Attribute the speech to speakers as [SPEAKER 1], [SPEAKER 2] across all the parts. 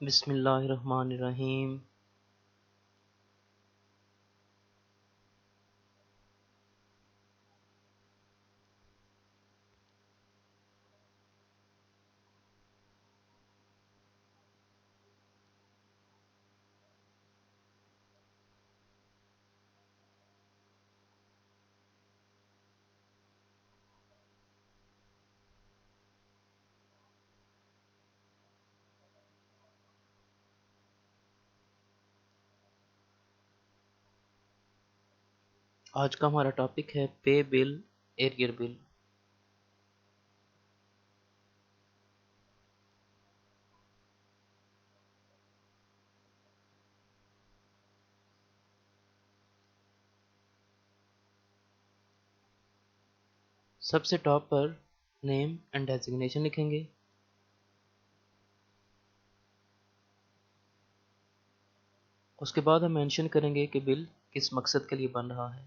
[SPEAKER 1] बिस्मिल्लाहिर्रहमानिर्रहीम। आज का हमारा टॉपिक है पे बिल, एरियर बिल। सबसे टॉप पर नेम एंड डेजिग्नेशन लिखेंगे। उसके बाद हम मेंशन करेंगे कि बिल किस मकसद के लिए बन रहा है।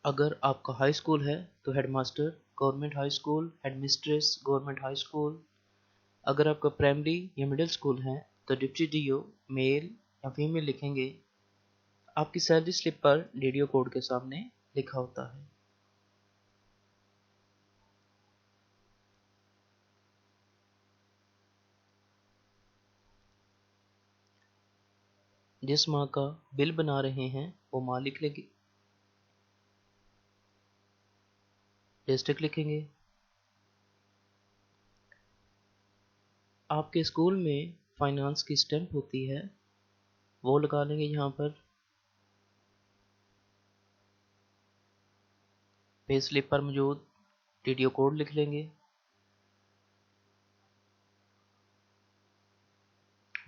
[SPEAKER 1] अगर आपका हाई स्कूल है तो headmaster government high school, headmistress government high school. अगर आपका प्राइमरी या मिडिल स्कूल है तो डिप्टी डीओ मेल या फीमेल लिखेंगे। आपकी सैलरी स्लिप पर डीडीओ कोड के सामने लिखा होता है। जिस माह का बिल बना रहे हैं वो माह लिख लेंगे, डिस्ट्रिक्ट लिखेंगे। आपके स्कूल में फाइनेंस की स्टैम्प होती है वो लगा लेंगे यहाँ पर। पे स्लिप पर मौजूद डीडीओ कोड लिख लेंगे।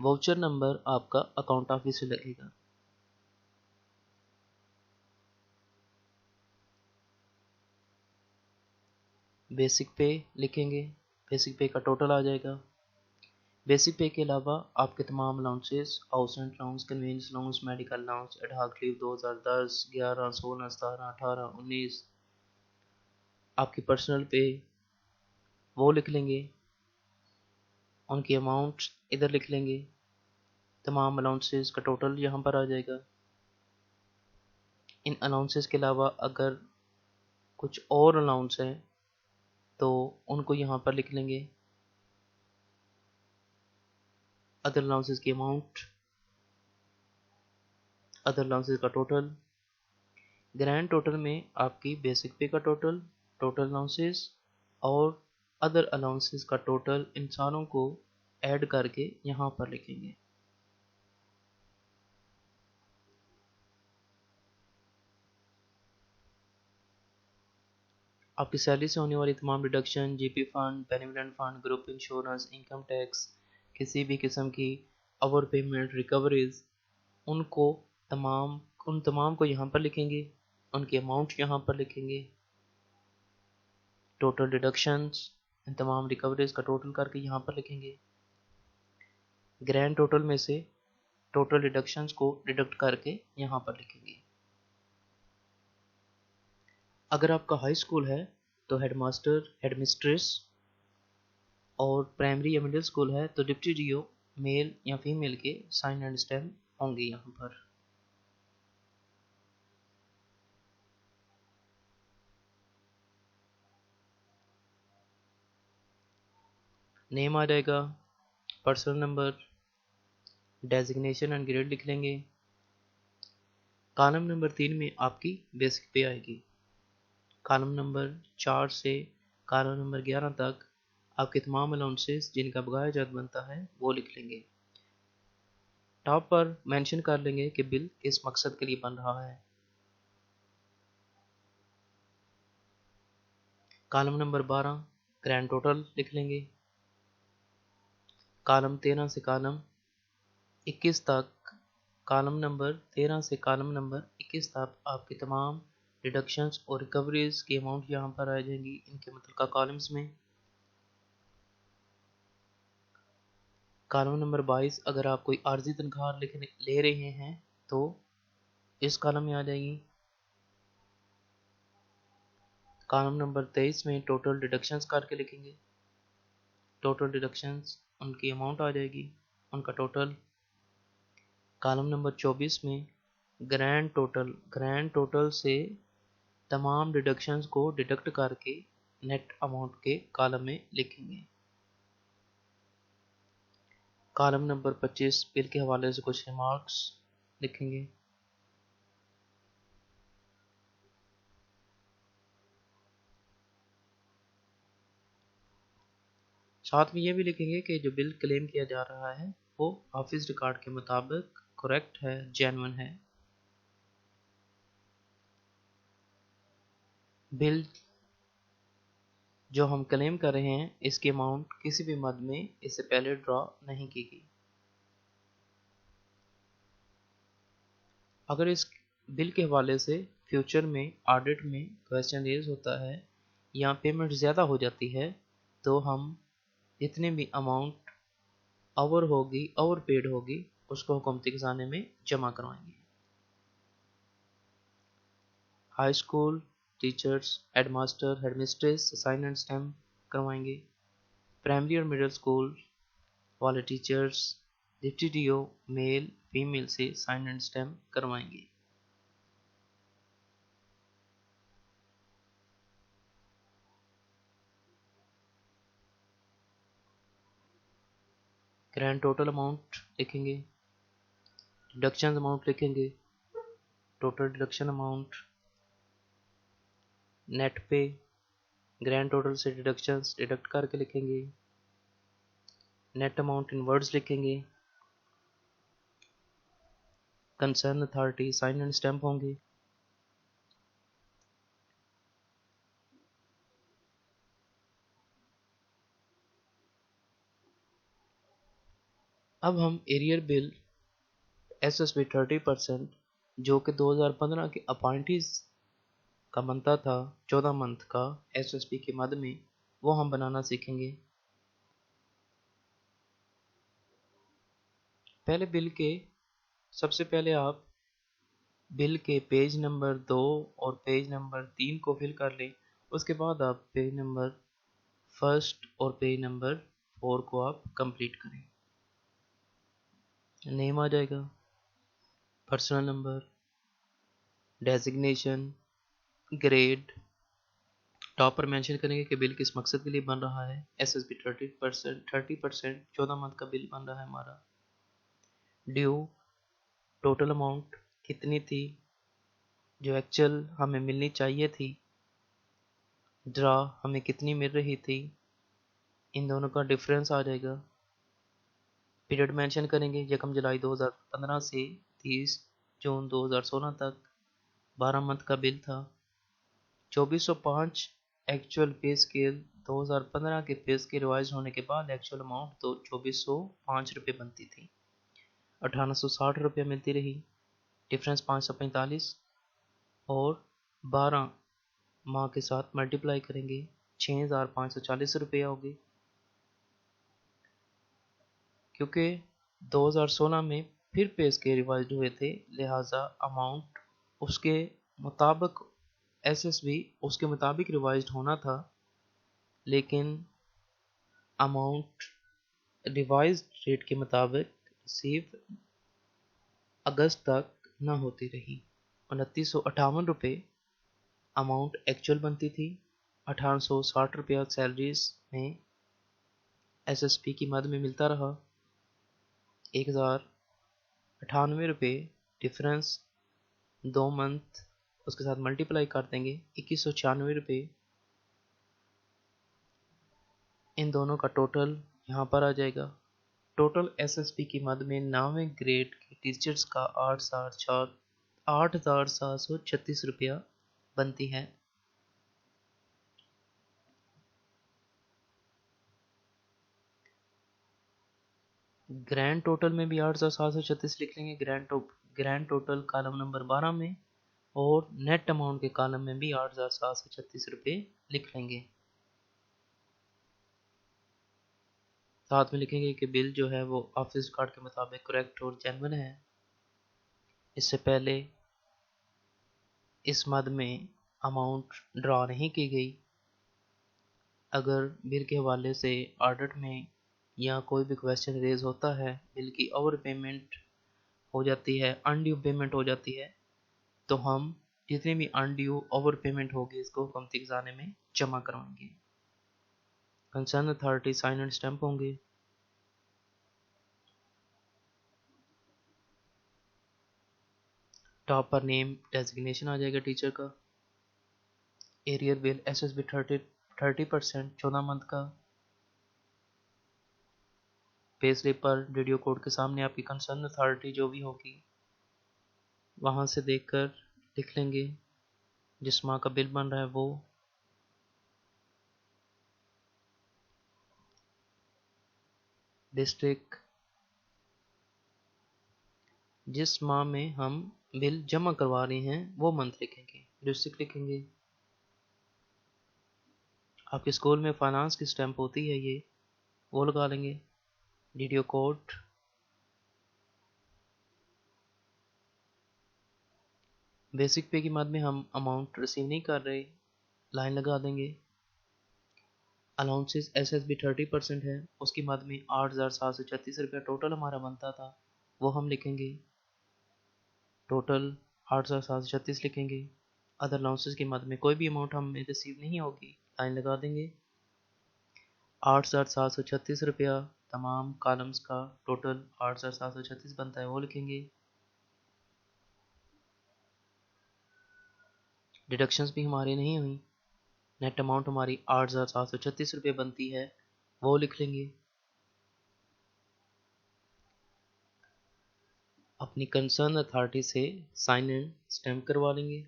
[SPEAKER 1] वाउचर नंबर आपका अकाउंट ऑफिस से लगेगा। बेसिक पे लिखेंगे, बेसिक पे का टोटल आ जाएगा। बेसिक पे के अलावा आपके तमाम allowances, house rent allowance, convenience allowance, medical allowance, ad hoc leave 2010, 11, 16, 17, 18, 19, आपकी पर्सनल पे वो लिख लेंगे। उनकी अमाउंट इधर लिख लेंगे। तमाम अलाउंसेस का टोटल यहाँ पर आ जाएगा। इन अलाउंसेस के अलावा अगर कुछ और अलाउंस है तो उनको यहाँ पर लिख लेंगे। अदर अलाउंसेस की अमाउंट, अदर अलाउंसेस का टोटल। ग्रैंड टोटल में आपकी बेसिक पे का टोटल, टोटल अलाउंसेस और अदर अलाउंसेस का टोटल, इन सारों को ऐड करके यहाँ पर लिखेंगे। आपकी सैलरी से होने वाली तमाम deduction, GP fund, benefit fund, group insurance, income tax, किसी भी किस्म की ओवर पेमेंट, रिकवरीज, उनको तमाम उन तमाम को यहाँ पर लिखेंगे। उनकी अमाउंट यहाँ पर लिखेंगे। टोटल डिडक्शंस, इन तमाम रिकवरीज का टोटल करके यहाँ पर लिखेंगे। ग्रैंड टोटल में से टोटल डिडक्शंस को डिडक्ट करके यहाँ पर लिखेंगे। अगर आपका हाई स्कूल है तो हेडमास्टर, हेडमिस्ट्रेस, और प्राइमरी या मिडिल स्कूल है तो डिप्टी डीओ मेल या फीमेल के साइन एंड स्टैम्प होंगे यहाँ पर। नेम आ जाएगा, personal number, designation and grade लिख लेंगे। कॉलम नंबर 3 में आपकी बेसिक पे आएगी। कॉलम नंबर 4 से कॉलम नंबर 11 तक आपके तमाम अलाउंसेस जिनका बकाया जात बनता है वो लिख लेंगे। टॉप पर मेंशन कर लेंगे कि बिल किस मकसद के लिए बन रहा है। कॉलम नंबर 12 ग्रैंड टोटल लिख लेंगे। कॉलम 13 से कॉलम 21 तक, कॉलम नंबर 13 से कॉलम नंबर 21 तक आपके तमाम डिडक्शंस और रिकवरीज की अमाउंट यहाँ पर आ जाएंगी इनके मुतल्लिका कॉलम्स में। कॉलम नंबर 22 अगर आप कोई आर्जी तनख्वाह ले रहे हैं तो इस कॉलम में आ जाएगी। कॉलम नंबर 23 में टोटल डिडक्शंस करके लिखेंगे। टोटल डिडक्शंस उनकी अमाउंट आ जाएगी, उनका टोटल। कॉलम नंबर 24 में ग्रैंड टोटल से तमाम डिडक्शंस को डिडक्ट करके नेट अमाउंट के कॉलम में लिखेंगे। कॉलम नंबर 25 बिल के हवाले से कुछ रिमार्क्स लिखेंगे। साथ में ये भी लिखेंगे कि जो बिल क्लेम किया जा रहा है वो ऑफिस रिकॉर्ड के मुताबिक करेक्ट है, जेन्युइन है। बिल जो हम क्लेम कर रहे हैं इसकी अमाउंट किसी भी मद में इससे पहले ड्रॉ नहीं की गई। अगर इस बिल के हवाले से फ्यूचर में ऑडिट में क्वेश्चन रेज होता है या पेमेंट ज़्यादा हो जाती है तो हम जितने भी अमाउंट ओवर पेड होगी उसको हुकूमती खजाने में जमा करवाएंगे। High school teachers, headmaster, headmistress sign and stamp करवाएंगे। प्राइमरी और मिडिल स्कूल वाले टीचर्स DTDO मेल फीमेल से साइन एंड स्टैम्प करवाएंगे। ग्रैंड टोटल अमाउंट लिखेंगे, डिडक्शन अमाउंट लिखेंगे, total deduction amount, net pay, grand total से डिडक्शंस डिडक्ट करके लिखेंगे, नेट अमाउंट इन वर्ड्स लिखेंगे, concern authority sign and stamp होंगे। अब हम एरियर बिल SSB 30% जो कि 2015 के अपॉइंटीज का बनता था 14 मंथ का SSB के मद में, वो हम बनाना सीखेंगे। पहले बिल के सबसे पहले आप बिल के पेज नंबर 2 और पेज नंबर 3 को फिल कर लें। उसके बाद आप पेज नंबर 1 और पेज नंबर 4 को आप कंप्लीट करें। नेम आ जाएगा, personal number, designation, grade, top पर मेंशन करेंगे कि बिल किस मकसद के लिए बन रहा है। SSB 30% 14 मंथ का बिल बन रहा है हमारा। ड्यू टोटल अमाउंट कितनी थी जो एक्चुअल हमें मिलनी चाहिए थी, ड्रा हमें कितनी मिल रही थी, इन दोनों का डिफरेंस आ जाएगा। पीरियड मेंशन करेंगे, 1 जुलाई 2015 से 30 जून 2016 तक 12 मंथ का बिल था। 2405 एक्चुअल पे स्केल 2015 के पे स्केल रिवाइज होने के बाद एक्चुअल अमाउंट तो 2405 रुपये बनती थी, 1860 रुपये मिलती रही। डिफरेंस 545 और 12 माह के साथ मल्टीप्लाई करेंगे 6540 रुपये होगी। क्योंकि 2016 में फिर पे स्केल रिवाइज हुए थे, लिहाजा अमाउंट उसके मुताबिक SSB उसके मुताबिक रिवाइज होना था, लेकिन अमाउंट रिवाइज रेट के मुताबिक रिसीव अगस्त तक न होती रही। 2958 रुपये अमाउंट एक्चुअल बनती थी। 1860 रुपया सैलरीज में SSB की मद में मिलता रहा। 1098 रुपये डिफरेंस 2 मंथ उसके साथ मल्टीप्लाई कर देंगे 2196 रुपये। इन दोनों का टोटल यहाँ पर आ जाएगा। टोटल SSB की मद में 9वें ग्रेड के टीचर्स का 8736 रुपया बनती है। ग्रैंड टोटल में भी 8736 लिख लेंगे ग्रैंड टोटल कॉलम नंबर 12 में, और नेट अमाउंट के कॉलम में भी 8736 रुपये लिख लेंगे। साथ में लिखेंगे कि बिल जो है वो ऑफिस कार्ड के मुताबिक करेक्ट और जेन्युइन है। इससे पहले इस मद में अमाउंट ड्रा नहीं की गई, अगर बिल के हवाले से ऑडिट में या कोई भी क्वेश्चन रेज होता है, बिल की ओवर पेमेंट हो जाती है, अनड्यू पेमेंट हो जाती है, तो हम जितनी भी अनड्यू ओवर पेमेंट होगी इसको हुकूमती खजाने में जमा करवाएंगे। Concern authority sign and stamp होंगे। टॉप पर नेम डेजिग्नेशन आ जाएगा टीचर का। एरियर बिल एसएसबी 30% 14 मंथ का। पे स्लिप पर वीडियो कोड के सामने आपकी कंसर्न अथॉरिटी जो भी होगी वहाँ से देखकर लिख लेंगे जिस माह का बिल बन रहा है वो। डिस्ट्रिक्ट, जिस माह में हम बिल जमा करवा रहे हैं वो मंथ लिखेंगे, डिस्ट्रिक्ट लिखेंगे। आपके स्कूल में फाइनेंस की स्टैंप होती है ये, वो लगा लेंगे। वीडियो कोड, बेसिक पे की मद में हम अमाउंट रिसीव नहीं कर रहे, लाइन लगा देंगे। अलाउंसेस एसएसबी 30% है, उसकी मद में 8,736 रुपया टोटल हमारा बनता था, वो हम लिखेंगे। टोटल 8,736 लिखेंगे। अदर अलाउंसेस की मद में कोई भी अमाउंट हमें रिसीव नहीं होगी, लाइन लगा देंगे। 8,736 रुपया तमाम कॉलम्स का टोटल 8,736 बनता है, वो लिखेंगे। डिडक्शंस भी हमारी नहीं हुई, नेट अमाउंट हमारी 8,736 रुपये बनती है, वो लिख लेंगे। अपनी कंसर्न अथॉरिटी से साइन एंड स्टैम्प करवा लेंगे।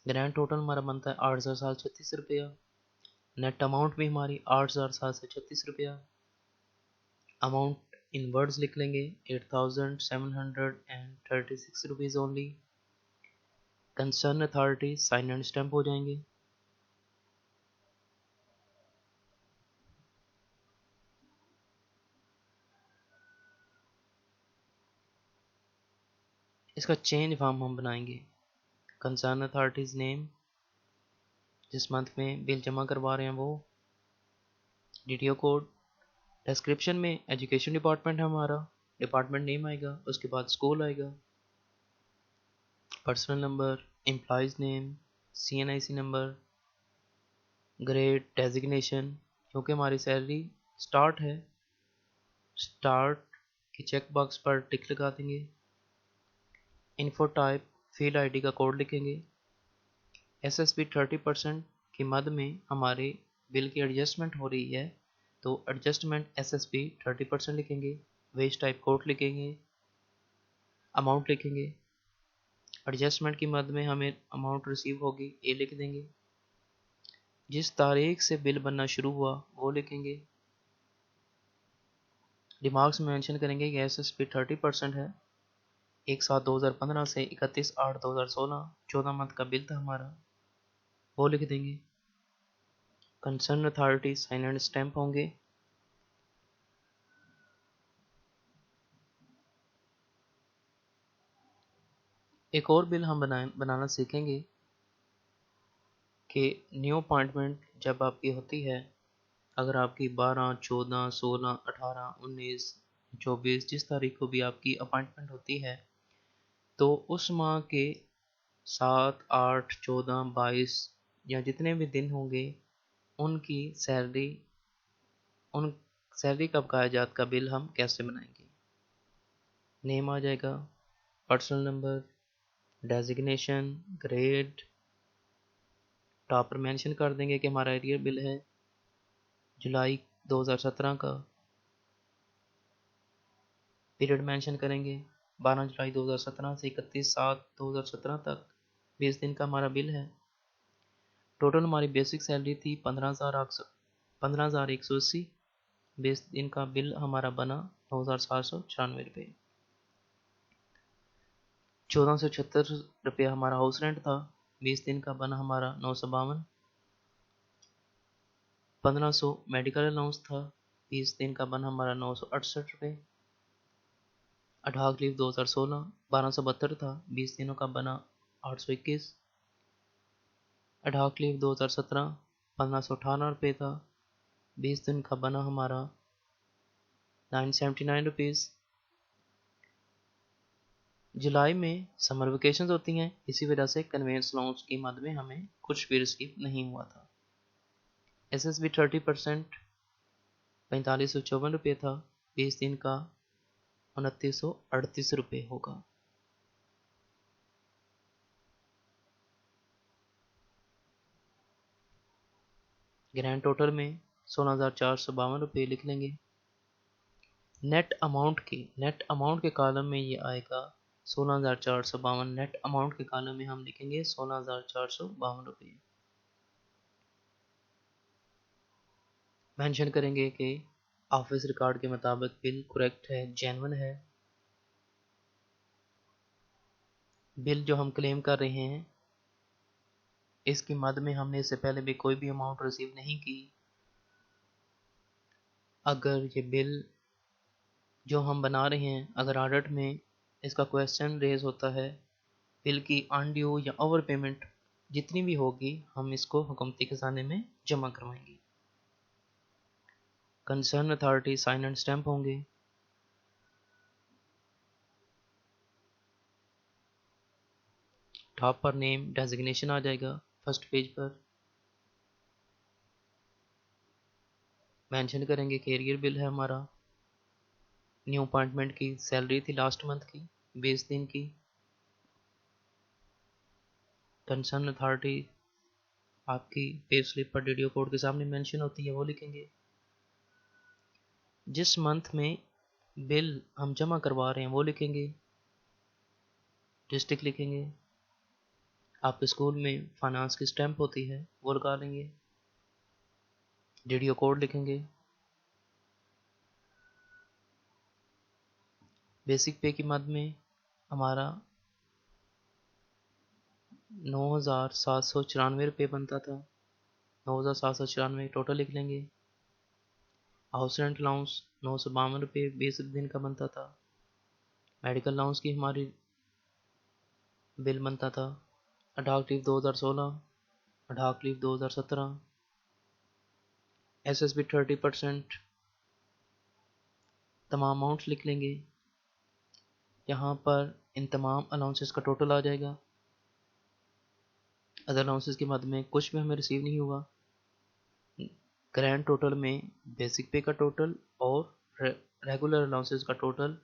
[SPEAKER 1] ग्रैंड टोटल हमारा बनता है 8,736 रुपया। नेट अमाउंट भी हमारी 8,736 रुपया। अमाउंट इन वर्ड्स लिख लेंगे 8,736 only. Concern authority sign and stamp हो जाएंगे। इसका चेंज फॉर्म हम बनाएंगे। कंसर्न अथॉरिटीज नेम, जिस मंथ में बिल जमा करवा रहे हैं वो। डीटीओ कोड, डिस्क्रिप्शन में एजुकेशन डिपार्टमेंट है हमारा, डिपार्टमेंट नेम आएगा, उसके बाद स्कूल आएगा। Personal number, employees name, CNIC number, grade, designation, क्योंकि हमारी सैलरी स्टार्ट है, स्टार्ट की चेक बॉक्स पर टिक लगा देंगे। इन्फो टाइप, फील्ड आईडी का कोड लिखेंगे। एसएसबी 30% की मद में हमारे बिल की एडजस्टमेंट हो रही है, तो एडजस्टमेंट एसएसबी 30% लिखेंगे। वेज टाइप कोड लिखेंगे, अमाउंट लिखेंगे। एडजस्टमेंट की मद में हमें अमाउंट रिसीव होगी, ए लिख देंगे। जिस तारीख से बिल बनना शुरू हुआ वो लिखेंगे। रिमार्क्स में मेंशन करेंगे कि एसएसबी 30% है, 1/7/2015 से 31/8/2016 14 मंथ का बिल था हमारा, वो लिख देंगे। Concern authority sign and stamp होंगे। एक और बिल हम बनाना सीखेंगे कि न्यू अपॉइंटमेंट जब आपकी होती है, अगर आपकी 12, 14, 16, 18, 19, 24 जिस तारीख को भी आपकी अपॉइंटमेंट होती है, तो उस माह के 7, 8, 14, 22 या जितने भी दिन होंगे उनकी सैलरी, उन सैलरी का बकाया जात का बिल हम कैसे बनाएंगे। नेम आ जाएगा, personal number, designation, grade. Top पर मेंशन कर देंगे कि हमारा एरियर बिल है जुलाई 2017 का। पीरियड मेंशन करेंगे 12 जुलाई 2017 से 31/7/2017 तक, 20 दिन का हमारा बिल है। टोटल हमारी बेसिक सैलरी थी 15,180। 20 दिन का बिल हमारा बना 9,796 रुपये। 1,476 रुपया हमारा हाउस रेंट था, 20 दिन का बना हमारा 952। 1500 मेडिकल अलाउंस था, 20 दिन का बना हमारा 968 रुपये। अडॉक लीव 2016 1272 था, 20 दिनों का बना 821। अडॉक लीव 2017 1558 रुपये था, 20 दिन का बना हमारा 979 रुपीज़। जुलाई में समर वेकेशन होती हैं, इसी वजह से कन्वेंस अलाउंस की मद में हमें कुछ भी रिसीव नहीं हुआ था। SSB 30% 4554 रुपये था, 20 दिन का 2938 रुपये होगा। ग्रैंड टोटल में 16,452 रुपये लिख लेंगे। नेट अमाउंट के कॉलम में ये आएगा 16,452। नेट अमाउंट के कॉलम में हम लिखेंगे 16,452 रुपये। मेंशन करेंगे कि ऑफिस रिकॉर्ड के मुताबिक बिल करेक्ट है, जेन्युइन है। बिल जो हम क्लेम कर रहे हैं इसकी मद में हमने इससे पहले भी कोई भी अमाउंट रिसीव नहीं की। अगर ये बिल जो हम बना रहे हैं, अगर ऑडिट में इसका क्वेश्चन रेज होता है, बिल की अनड्यू या ओवर पेमेंट जितनी भी होगी हम इसको हुकूमती खजाने में जमा करवाएंगे। Concern authority sign and stamp होंगे। टॉप पर नेम डेजिग्नेशन आ जाएगा फर्स्ट पेज पर। मेंशन करेंगे कि एरियर बिल है हमारा। न्यू अपॉइंटमेंट की सैलरी थी लास्ट मंथ की 20 दिन की। कंसर्न अथॉरिटी आपकी पे स्लिप पर DDO कोड के सामने मेंशन होती है, वो लिखेंगे। जिस मंथ में बिल हम जमा करवा रहे हैं वो लिखेंगे। डिस्ट्रिक्ट लिखेंगे। आपके स्कूल में फाइनेंस की स्टैंप होती है वो लगा लेंगे। DDO कोड लिखेंगे। बेसिक पे की मद में हमारा 9,794 रुपये बनता था। 9,794 टोटल लिख लेंगे। हाउस रेंट अलाउंस 952 रुपये 20 दिन का बनता था। मेडिकल अलाउंस की हमारी बिल बनता था। Ad hoc leave 2016, ad hoc leave 2017। SSB 30% तमाम अमाउंट्स लिख लेंगे। यहाँ पर इन तमाम अलाउंसेस का टोटल आ जाएगा। अदर अलाउंसेस की मद में कुछ भी हमें रिसीव नहीं हुआ। ग्रैंड टोटल में बेसिक पे का टोटल और रेगुलर अलाउंसेस का टोटल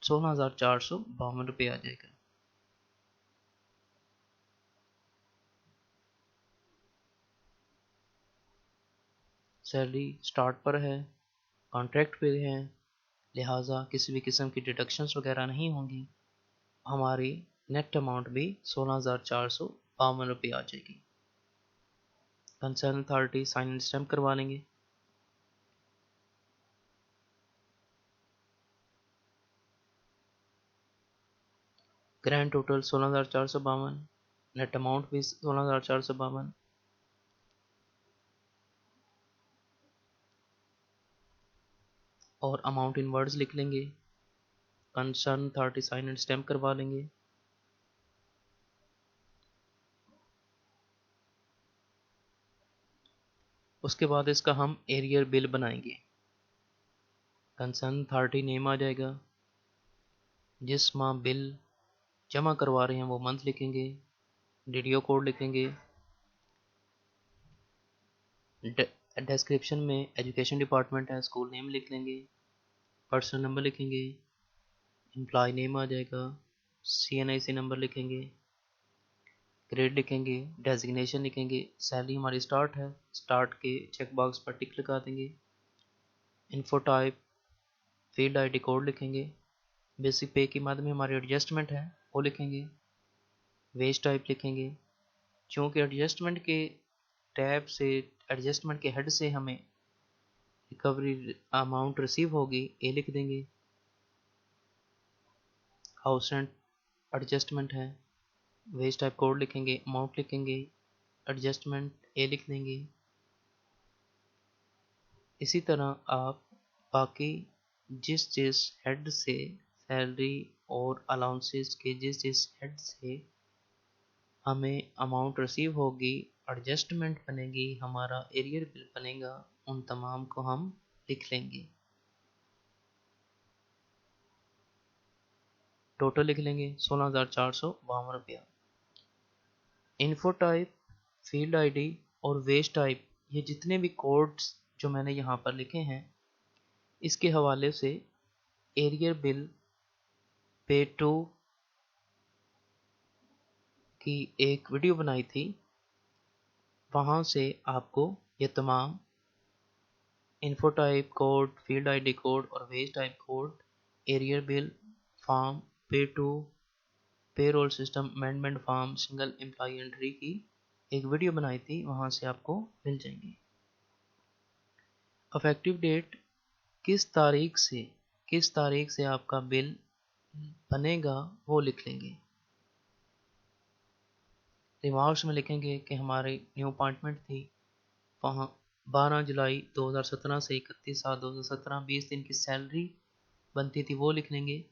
[SPEAKER 1] 16,452 रुपये आ जाएगा। सैलरी स्टार्ट पर है, कॉन्ट्रैक्ट पे है, लिहाजा किसी भी किस्म की डिडक्शंस वगैरह नहीं होंगी। हमारी नेट अमाउंट भी 16,452 रुपये आ जाएगी। Concern authority sign and stamp करवा लेंगे। ग्रैंड टोटल 16,452, नेट अमाउंट भी 16,452। और अमाउंट इन वर्ड्स लिख लेंगे। Concern authority sign and stamp करवा लेंगे। उसके बाद इसका हम एरियर बिल बनाएंगे। कंसर्न अथॉरिटी नेम आ जाएगा। जिस माह बिल जमा करवा रहे हैं वो मंथ लिखेंगे। DDO कोड लिखेंगे। डिस्क्रिप्शन में एजुकेशन डिपार्टमेंट है, स्कूल नेम लिख लेंगे। पर्सनल नंबर लिखेंगे। एम्प्लॉय नेम आ जाएगा। CNIC नंबर लिखेंगे। ग्रेड लिखेंगे। डेजिग्नेशन लिखेंगे। सैलरी हमारी स्टार्ट है, स्टार्ट के चेक बॉक्स पर टिक लगा देंगे। Info type field ID code लिखेंगे। बेसिक पे की मद में हमारी एडजस्टमेंट है वो लिखेंगे। वेज टाइप लिखेंगे। चूँकि एडजस्टमेंट के टैब से, एडजस्टमेंट के हेड से हमें रिकवरी अमाउंट रिसीव होगी, ए लिख देंगे। हाउस रेंट एडजस्टमेंट है, वेज टाइप कोड लिखेंगे, अमाउंट लिखेंगे, एडजस्टमेंट ए लिख देंगे। इसी तरह आप बाकी जिस जिस हेड से सैलरी और अलाउंसेस के जिस हेड से हमें अमाउंट रिसीव होगी, एडजस्टमेंट बनेगी, हमारा एरियर बिल बनेगा, उन तमाम को हम लिख लेंगे। टोटल लिख लेंगे 16,452 रुपया। इन्फो टाइप, फील्ड आईडी और वेज टाइप, ये जितने भी कोड्स जो मैंने यहाँ पर लिखे हैं, इसके हवाले से एरियर बिल पे टू की एक वीडियो बनाई थी, वहाँ से आपको ये तमाम info type code, field ID code और wage type code, arrear bill, form, pay two, payroll system amendment form, single employ entry की एक वीडियो बनाई थी, वहाँ से आपको मिल जाएंगी। अफेक्टिव डेट, किस तारीख से आपका बिल बनेगा वो लिख लेंगे। रिमार्क्स में लिखेंगे कि हमारी न्यू अपॉइंटमेंट थी, वहाँ 12 जुलाई 2017 से 31/7/2017 20 दिन की सैलरी बनती थी, वो लिख लेंगे।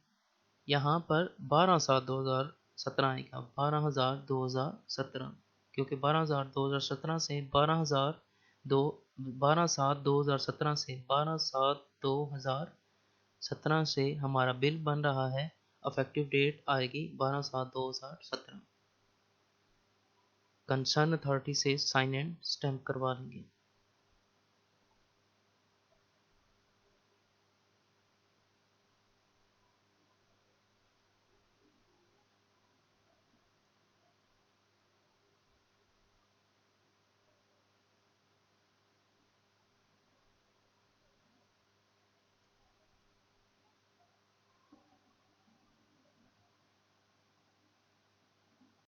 [SPEAKER 1] यहाँ पर 12/7/2017 आएगा, 12,000/2017, क्योंकि 12,000/2017 से 12/7/2017 से 12/7/2017 से हमारा बिल बन रहा है। अफेक्टिव डेट आएगी 12/7/2017। कंसर्न अथॉरिटी से साइन एंड स्टैम्प करवा लेंगे।